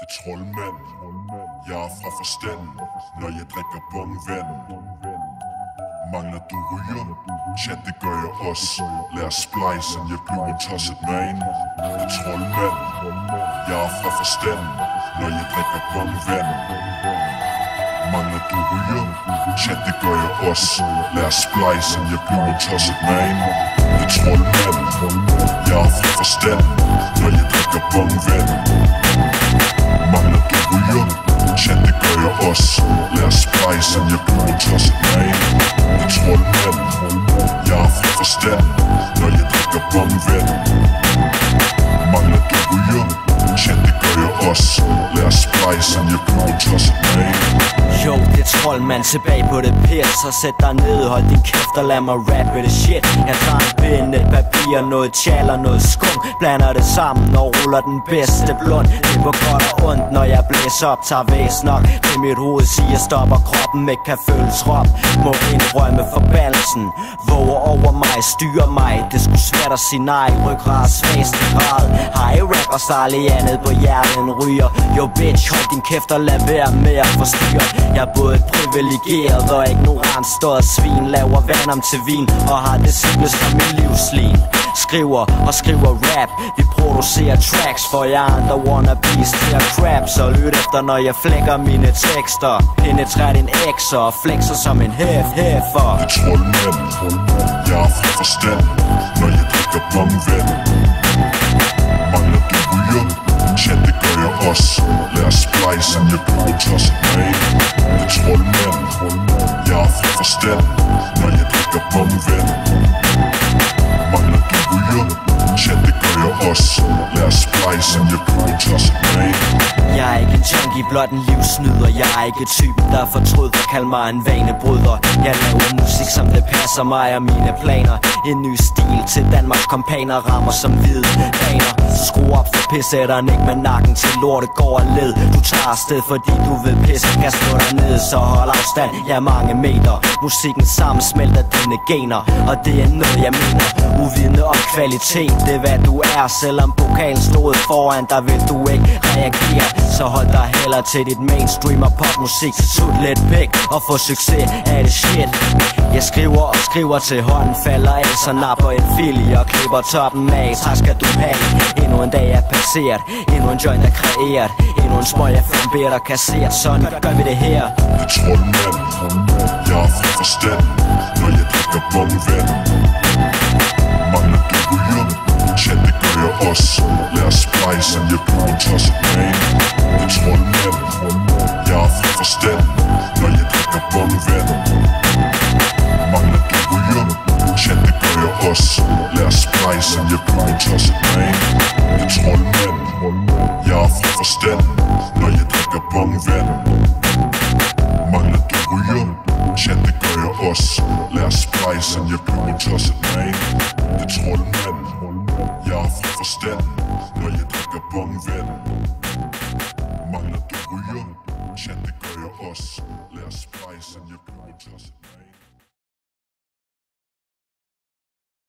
Det er troldmand. Jeg er fra forstanden, når jeg drikker bongvand. Mangler du ryger? Chat, det gør jeg også. Lad os splice, jeg bliver en tosset man. Det er troldmand. Jeg er fra forstanden, når jeg drikker bongvand. Mangler du ryger? Chat, det gør jeg også. Lad os splice, jeg bliver en tosset man. Det er troldmand. Jeg er fra forstanden, når jeg drikker bongvand. Mangler du ryger? Chat, det gør jeg også. Lad os splice, jeg bliver en tosset man. Det er troldmand. Jeg er fra forstanden, når jeg drikker bongvand. Mangler du ryger? Chat, det gør jeg også. Lad os splice, jeg bliver en tosset man. Jo, det er troldmand tilbage på det pis. Så sæt dig ned, hold din kæft og lad mig rappe det shit. Jeg tager en pind, et papir, noget tjal og noget skum. Blander det sammen og ruller den bedste blund. Det er på godt og ondt, når jeg blæser op, tager væs nok. Det mit hoved siger stop, og kroppen ikke kan føles råb. Må indrømme forbandelsen, våger over mig, styrer mig. Det er sgu svært at sige nej, ryggrad svageste grad. Hej rapper, starlig andet på hjertet en ryger. Jo bitch, hold din kæft og lad være med at forstyrre. Jeg er både privilegeret og ignorant. Står og svin, laver vand om til vin og har det simple som min livslin. Skriver og skriver rap. Vi producerer tracks for jer andre wannabes til at crap. Så lyt efter når jeg flækker mine tekster. Penetrer din ekser og flexer som en hæffer. Det er troldmand. Jeg er fra forstanden, når jeg drikker bongvand. Mangler du ryger? Chat, det gør jeg også. Lad os splice, jeg bliver en tosset man. Det er troldmand. Jeg er fra forstanden, når jeg drikker bongvand. Mangler du ryger? Chat, det gør jeg også. Lad os splice, jeg bliver en tosset man. Jeg er ikke en junkie, blot en livsnyder. Jeg er ikke typen, der fortrød og kalder mig en vanebryder. Jeg laver musik, som det passer mig og mine planer. En ny stil til Danmarks kompaner, rammer som hvide baner. Skru op for pissetteren, ikke med nakken til lortet går og led. Du tager afsted, fordi du vil pisse, kan slå dig ned, så hold afstand, jeg er mange meter. Musikken sammensmelter dine gener, og det er noget jeg mener. Uvidende om kvalitet, det er hvad du er. Selvom pokalen stod foran dig, vil du ikke reagere. Så hold dig heller til dit mainstream og popmusik. Sut lidt pæk og få succes af det shit. Jeg skriver og skriver til hånden falder af. Så napper en filie og klipper toppen af. Tak skal du have. Endnu en dag er passeret. Endnu en joint er kreeret. Endnu en smøg er flamberet og kasseret. Sådan gør vi det her. Det er troldmand. Jeg er fra forstanden, når jeg drikker bongvand. Mangler du ryger? Chat, det gør jeg også. Lad os splice, jeg bliver en tosset man. Det er troldmand. Jeg er fra forstanden, når jeg drikker bongvand. Mangler du ryger? Chat, det gør jeg også. Lad os splice, jeg bliver en tosset man. Det er troldmand. Jeg er fra forstanden, når jeg drikker bongvand. Mangler du ryger? Chat, det gør jeg også. Lad os splice, jeg bliver en tosset man. Det er troldmand. Jeg er fra forstanden, når jeg drikker bongvand. Mangler du ryger? Chat, det gør jeg også. Lad os splice, jeg bliver en tosset man.